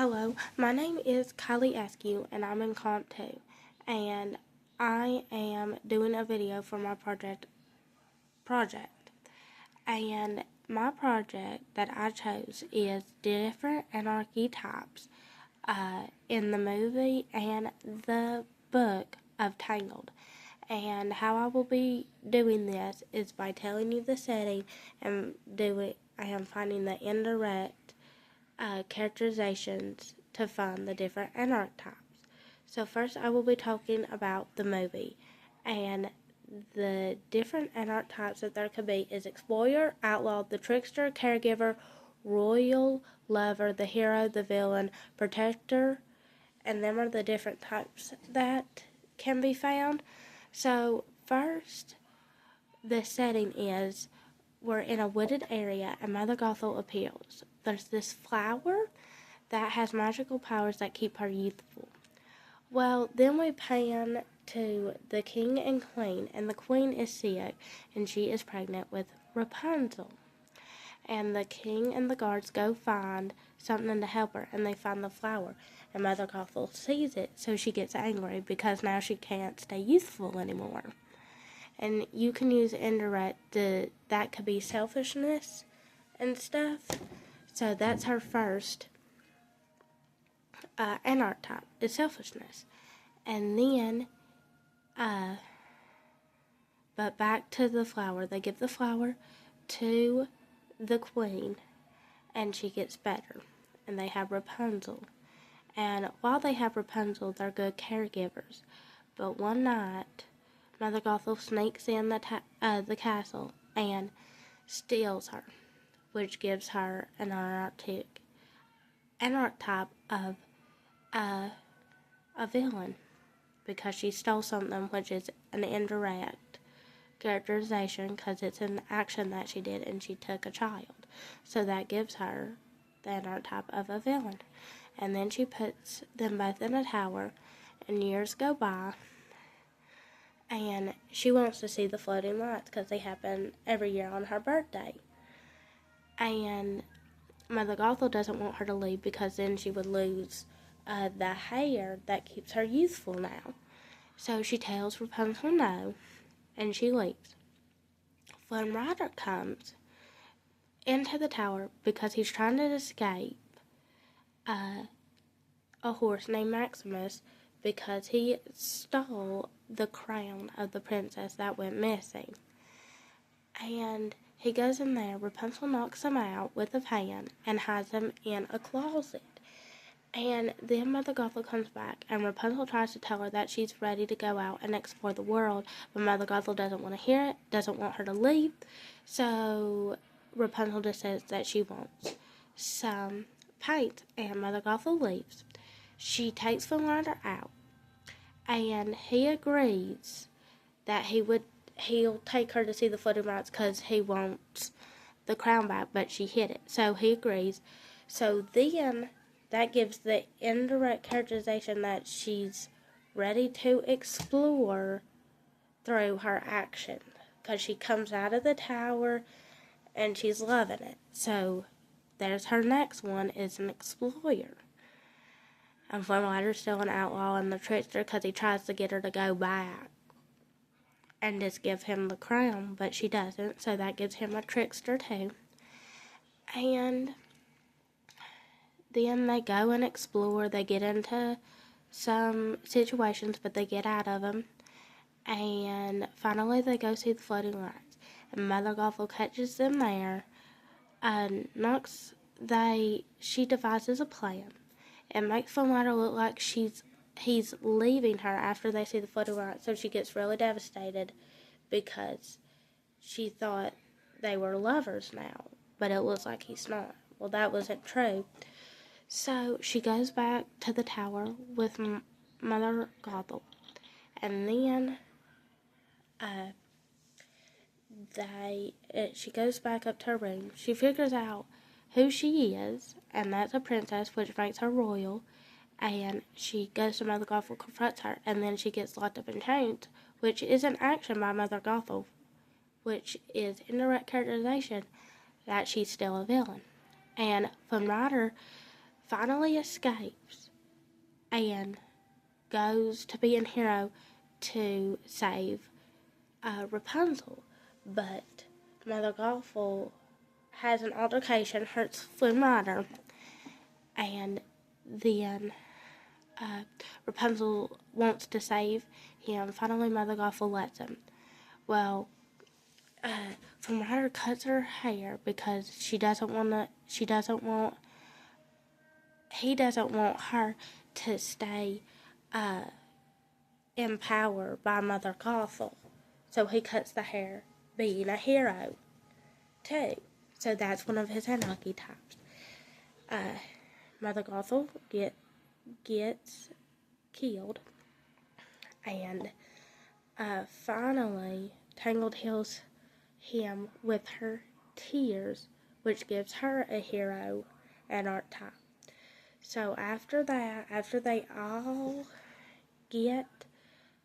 Hello, my name is Kylie Askew, and I'm in Comp 2, and I am doing a video for my project. And my project that I chose is different archetypes in the movie and the book of Tangled. And how I will be doing this is by telling you the setting and finding the indirect characterizations to find the different archetypes. So first I will be talking about the movie, and the different archetypes that there could be is explorer, outlaw, the trickster, caregiver, royal, lover, the hero, the villain, protector, and them are the different types that can be found. So first, the setting is we're in a wooded area and Mother Gothel appears. There's this flower that has magical powers that keep her youthful. Well, then we pan to the king and queen, and the queen is sick and she is pregnant with Rapunzel. And the king and the guards go find something to help her, and they find the flower. And Mother Gothel sees it, so she gets angry because now she can't stay youthful anymore. And you can use indirect, that could be selfishness and stuff. So that's her first archetype, is selfishness. And then, but back to the flower. They give the flower to the queen, and she gets better. And they have Rapunzel. And while they have Rapunzel, they're good caregivers. But one night, Mother Gothel sneaks in the castle and steals her, which gives her an archetype of a villain, because she stole something, which is an indirect characterization because it's an action that she did and she took a child. So that gives her the archetype of a villain. And then she puts them both in a tower, and years go by, and she wants to see the floating lights because they happen every year on her birthday. And Mother Gothel doesn't want her to leave because then she would lose the hair that keeps her youthful now. So she tells Rapunzel no, and she leaves. Flynn Rider comes into the tower because he's trying to escape a horse named Maximus, because he stole the crown of the princess that went missing. And he goes in there. Rapunzel knocks him out with a pan and hides him in a closet. And then Mother Gothel comes back, and Rapunzel tries to tell her that she's ready to go out and explore the world, but Mother Gothel doesn't want to hear it, doesn't want her to leave. So Rapunzel just says that she wants some paint, and Mother Gothel leaves. She takes Flynn Rider out, and he agrees that he'll take her to see the floating lights because he wants the crown back, but she hid it. So he agrees. So then that gives the indirect characterization that she's ready to explore through her action, because she comes out of the tower and she's loving it. So there's her next one, is an explorer. And Flynn Rider's still an outlaw and the trickster because he tries to get her to go back and just give him the crown, but she doesn't, so that gives him a trickster too. And then they go and explore. They get into some situations, but they get out of them. And finally they go see the floating lights. And Mother Gothel catches them there, and she devises a plan. It makes Flynn Rider look like he's leaving her after they see the floating lights, so she gets really devastated because she thought they were lovers now, but it looks like he's not. Well, that wasn't true. So she goes back to the tower with Mother Gothel, and then she goes back up to her room. She figures out who she is, and that's a princess, which makes her royal. And she goes to Mother Gothel, confronts her, and then she gets locked up in chains, which is an action by Mother Gothel, which is indirect characterization that she's still a villain. And Flynn Rider finally escapes and goes to be a hero to save Rapunzel. But Mother Gothel has an altercation, hurts Flynn Rider, and then Rapunzel wants to save him. Finally, Mother Gothel lets him. Well, Flynn Rider cuts her hair because he doesn't want her to stay in power by Mother Gothel. So he cuts the hair, being a hero, too. So that's one of his archetypes. Mother Gothel gets killed, and finally Tangled heals him with her tears, which gives her a hero and archetype. So after that, after they all get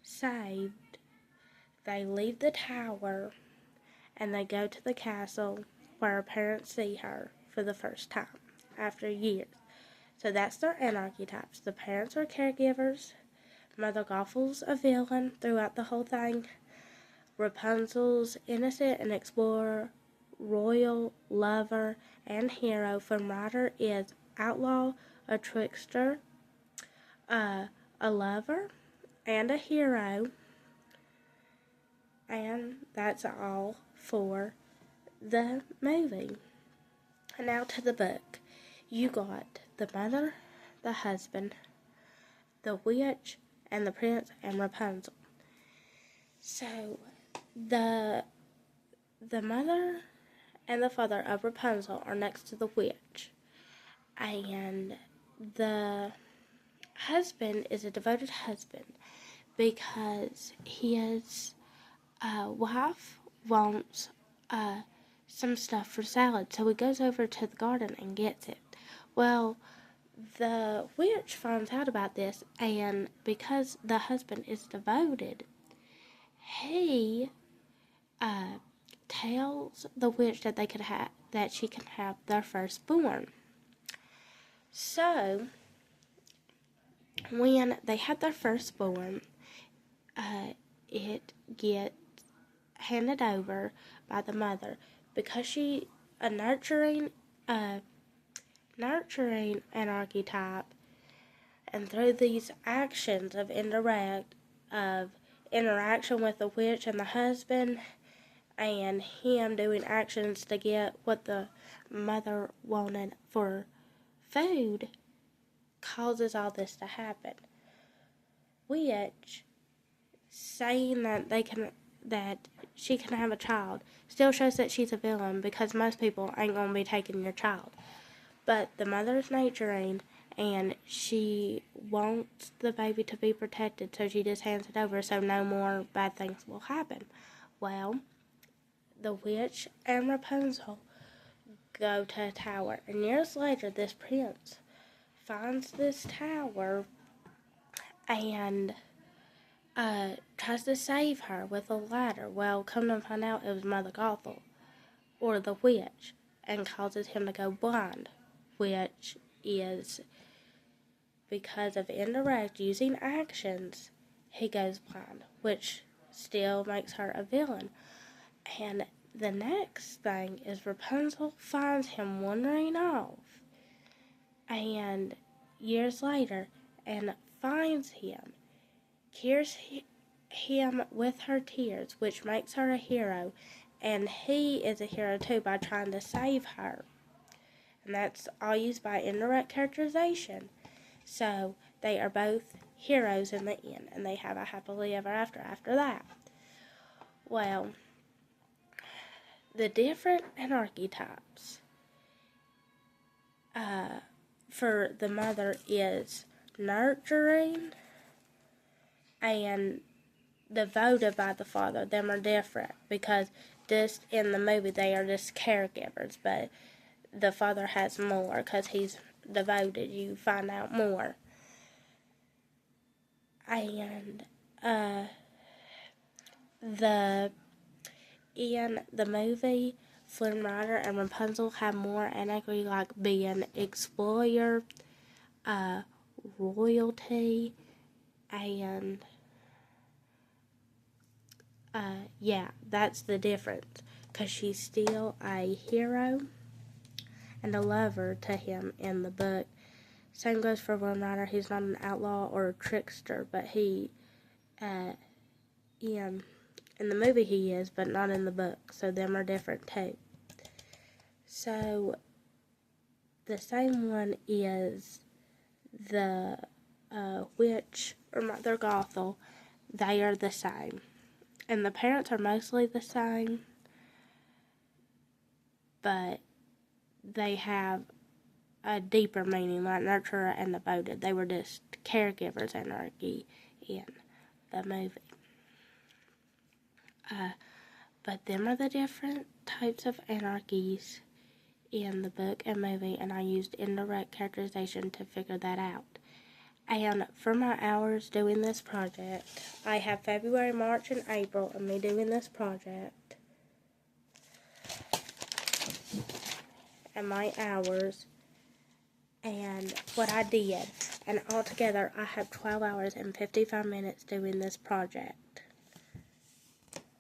saved, they leave the tower and they go to the castle where her parents see her for the first time after years. So that's their archetypes. The parents are caregivers. Mother Gothel's a villain throughout the whole thing. Rapunzel's innocent and explorer, royal, lover, and hero. Flynn Rider is outlaw, a trickster, a lover, and a hero. And that's all for the movie. And now to the book. You got the mother, the husband, the witch, and the prince, and Rapunzel. So, the mother and the father of Rapunzel are next to the witch. And the husband is a devoted husband because his wife wants some stuff for salad, so he goes over to the garden and gets it. Well, the witch finds out about this, and because the husband is devoted, he tells the witch that she can have their firstborn. So when they have their firstborn, it gets handed over by the mother because she nurturing an archetype, and through these actions of interaction with the witch and the husband, and him doing actions to get what the mother wanted for food, causes all this to happen. Witch saying that she can have a child still shows that she's a villain, because most people ain't gonna be taking your child. But the mother's nurturing, and she wants the baby to be protected, so she just hands it over so no more bad things will happen. Well, the witch and Rapunzel go to a tower, and years later this prince finds this tower and tries to save her with a ladder. Well, come to find out it was Mother Gothel, or the witch, and causes him to go blind, which is because of indirect using actions, he goes blind, which still makes her a villain. And the next thing is Rapunzel finds him wandering off, and years later, and finds him, cures him with her tears, which makes her a hero, and he is a hero too by trying to save her. And that's all used by indirect characterization. So they are both heroes in the end, and they have a happily ever after that. Well, the different archetypes for the mother is nurturing and devoted by the father. Them are different because just in the movie they are just caregivers, but the father has more because he's devoted. You find out more. And in the movie, Flynn Rider and Rapunzel have more, and I agree, like being explorer royalty, and yeah, that's the difference, because she's still a hero and a lover to him in the book. Same goes for One Rider. He's not an outlaw or a trickster, but he, in the movie he is, but not in the book, so them are different too. So, the same one is the witch, or Mother Gothel. They are the same. And the parents are mostly the same, but they have a deeper meaning, like nurturer and devoted. They were just caregivers anarchy in the movie. But them are the different types of anarchies in the book and movie, and I used indirect characterization to figure that out. And for my hours doing this project, I have February, March, and April of me doing this project. And my hours, and what I did. And altogether, I have 12 hours and 55 minutes doing this project.